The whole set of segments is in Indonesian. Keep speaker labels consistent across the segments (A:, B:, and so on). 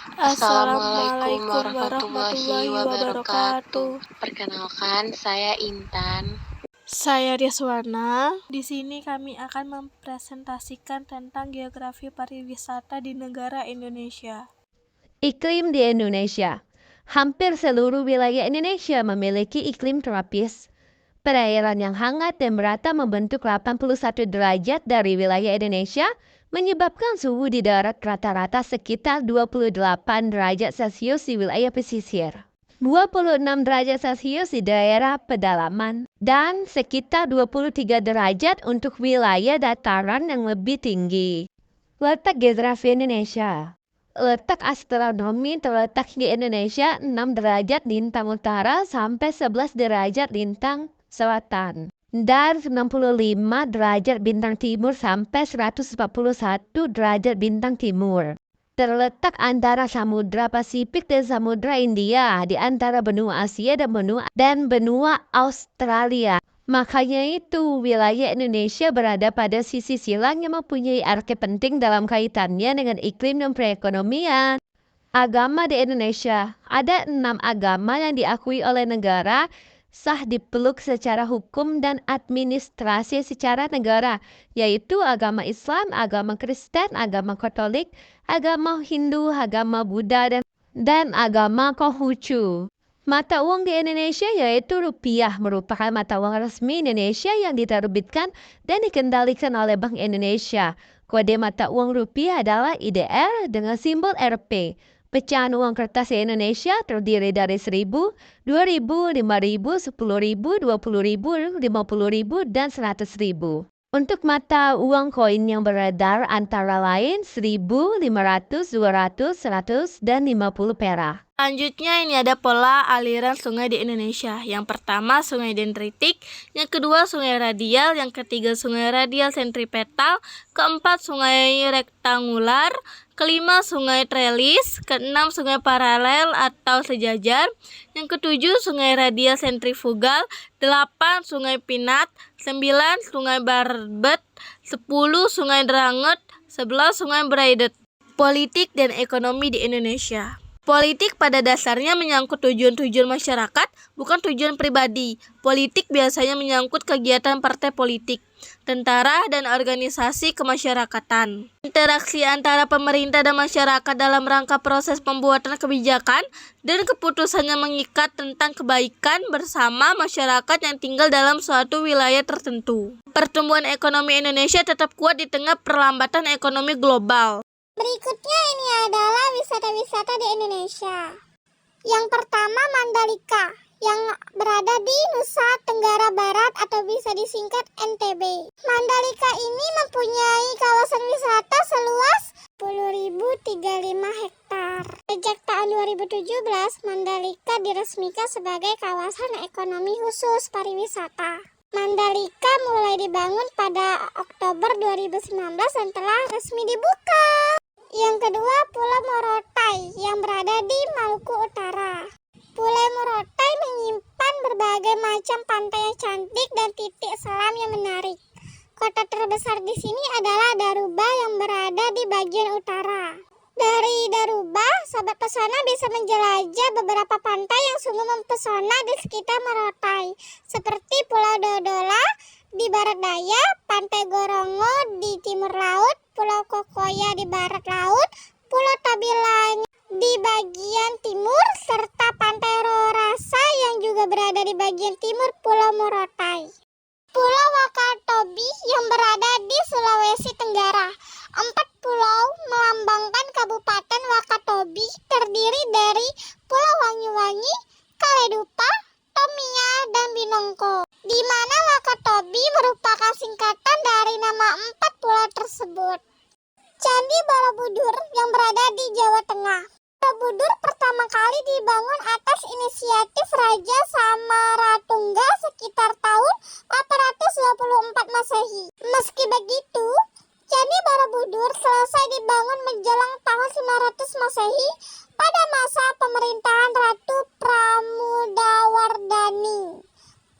A: Assalamualaikum warahmatullahi
B: warahmatullahi
A: wabarakatuh.
B: wabarakatuh. Perkenalkan, saya Intan.
A: Saya Riaswana. Di sini kami akan mempresentasikan tentang geografi pariwisata di negara Indonesia.
C: Iklim di Indonesia. Hampir seluruh wilayah Indonesia memiliki iklim tropis. Perairan yang hangat dan merata membentuk 81 derajat dari wilayah Indonesia, menyebabkan suhu di darat rata-rata sekitar 28 derajat Celcius di wilayah pesisir, 26 derajat Celcius di daerah pedalaman, dan sekitar 23 derajat untuk wilayah dataran yang lebih tinggi. Letak geografi Indonesia. Letak astronomi terletak di Indonesia 6 derajat lintang utara sampai 11 derajat lintang selatan, dan 95 derajat bintang timur sampai 141 derajat bintang timur. Terletak antara Samudra Pasifik dan Samudra India, di antara benua Asia dan benua Australia. Makanya itu wilayah Indonesia berada pada sisi silang yang mempunyai arti penting dalam kaitannya dengan iklim dan perekonomian. Agama di Indonesia. Ada 6 agama yang diakui oleh negara, sah dipeluk secara hukum dan administrasi secara negara, yaitu agama Islam, agama Kristen, agama Katolik, agama Hindu, agama Buddha, dan agama Konghucu. Mata uang di Indonesia yaitu rupiah, merupakan mata uang resmi Indonesia yang diterbitkan dan dikendalikan oleh Bank Indonesia. Kode mata uang rupiah adalah IDR dengan simbol Rp. Pecahan uang kertas di Indonesia terdiri dari 1.000, 2.000, 5.000, 10.000, 20.000, 50.000, dan 100.000. Untuk mata uang koin yang beredar antara lain 1.000, 500, 200, 100, dan 50 perak.
A: Selanjutnya ini ada pola aliran sungai di Indonesia. Yang pertama sungai dendritik, yang kedua sungai radial, yang ketiga sungai radial sentripetal, keempat sungai rektangular, kelima sungai trelis, keenam sungai paralel atau sejajar, yang ketujuh sungai radial sentrifugal, 8 sungai pinat, 9 sungai barbet, 10 sungai dranget, 11 sungai braidet. Politik dan ekonomi di Indonesia. Politik pada dasarnya menyangkut tujuan-tujuan masyarakat, bukan tujuan pribadi. Politik biasanya menyangkut kegiatan partai politik, tentara, dan organisasi kemasyarakatan. Interaksi antara pemerintah dan masyarakat dalam rangka proses pembuatan kebijakan dan keputusannya mengikat tentang kebaikan bersama masyarakat yang tinggal dalam suatu wilayah tertentu. Pertumbuhan ekonomi Indonesia tetap kuat di tengah perlambatan ekonomi global.
D: Berikutnya ini adalah wisata-wisata di Indonesia. Yang pertama Mandalika, yang berada di Nusa Tenggara Barat atau bisa disingkat NTB. Mandalika ini mempunyai kawasan wisata seluas 10.035 hektar. Sejak tahun 2017, Mandalika diresmikan sebagai kawasan ekonomi khusus pariwisata. Mandalika mulai dibangun pada Oktober 2019 dan telah resmi dibuka. Yang kedua, Pulau Morotai yang berada di Maluku Utara. Pulau Morotai menyimpan berbagai macam pantai yang cantik dan titik selam yang menarik. Kota terbesar di sini adalah Daruba yang berada di bagian utara. Dari Daruba, sobat pesona bisa menjelajah beberapa pantai yang sungguh mempesona di sekitar Morotai, seperti Pulau Dodola di barat daya, Pantai Gorongo di timur laut, Pulau Kokoya di barat laut, Pulau Tabilang di bagian timur, serta Pantai Rorasa yang juga berada di bagian timur Pulau Morotai. Pulau Wakatobi yang berada di Sulawesi Tenggara. 4 pulau melambangkan Kabupaten Wakatobi terdiri dari Pulau Wangi-Wangi, Kaledupa, Tomia, dan Binongko, di mana Wakatobi merupakan singkatan dari nama 4 pulau tersebut. Candi Borobudur yang berada di Jawa Tengah. Borobudur pertama kali dibangun atas inisiatif Raja Samaratungga sekitar tahun 824 Masehi. Meski begitu, Candi Borobudur selesai dibangun menjelang tahun 500 Masehi pada masa pemerintahan Ratu Pramudawardhani,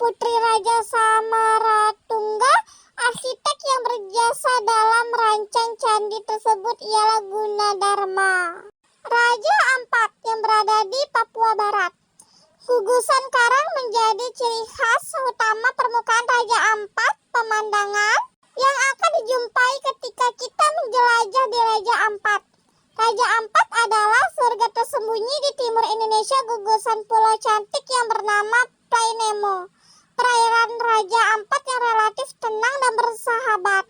D: putri Raja Samaratungga. Arsitek yang berjasa dalam merancang candi tersebut ialah Gunadarma. Raja Ampat yang berada di Papua Barat. Gugusan karang menjadi ciri khas utama permukaan Raja Ampat, pemandangan yang akan dijumpai ketika kita menjelajah di Raja Ampat. Raja Ampat adalah surga tersembunyi di timur Indonesia, gugusan pulau cantik yang bernama Plainemo. Perairan Raja Ampat yang relatif tenang dan bersahabat.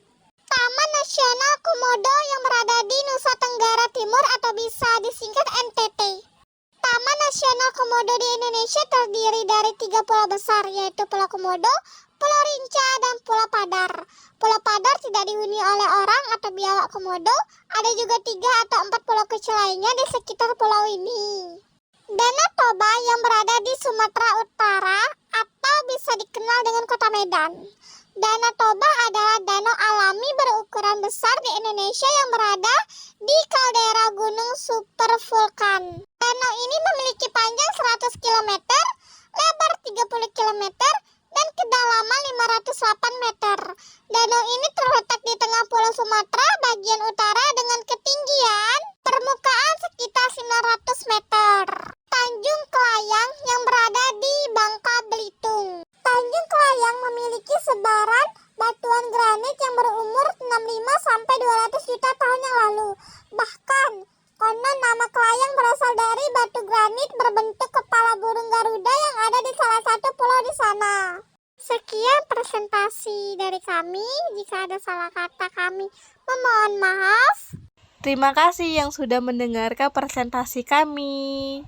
D: Taman Nasional Komodo yang berada di Nusa Tenggara Timur atau bisa disingkat NTT. Taman Nasional Komodo di Indonesia terdiri dari 3 pulau besar, yaitu Pulau Komodo, Pulau Rinca, dan Pulau Padar. Pulau Padar tidak dihuni oleh orang atau biawak Komodo. Ada juga 3 atau 4 pulau kecil lainnya di sekitar pulau ini. Danau Toba yang berada di Sumatera Utara atau bisa dikenal dengan Kota Medan. Danau Toba adalah danau alami berukuran besar di Indonesia yang berada di kaldera gunung supervulkan. Danau ini memiliki panjang 100 km, lebar 30 km, dan kedalaman 508 meter. Danau ini terletak di tengah Pulau Sumatera bagian utara dengan ketinggian permukaan sekitar 900 meter. Tanjung Kelayang yang berada di Bangka Belitung. Tanjung Kelayang memiliki sebaran batuan granit yang berumur 65 sampai 200 juta tahun yang lalu. Bahkan, konon nama Kelayang berasal dari batu granit berbentuk kepala burung Garuda yang ada di salah satu pulau di sana. Sekian presentasi dari kami. Jika ada salah kata kami memohon maaf.
A: Terima kasih yang sudah mendengarkan presentasi kami.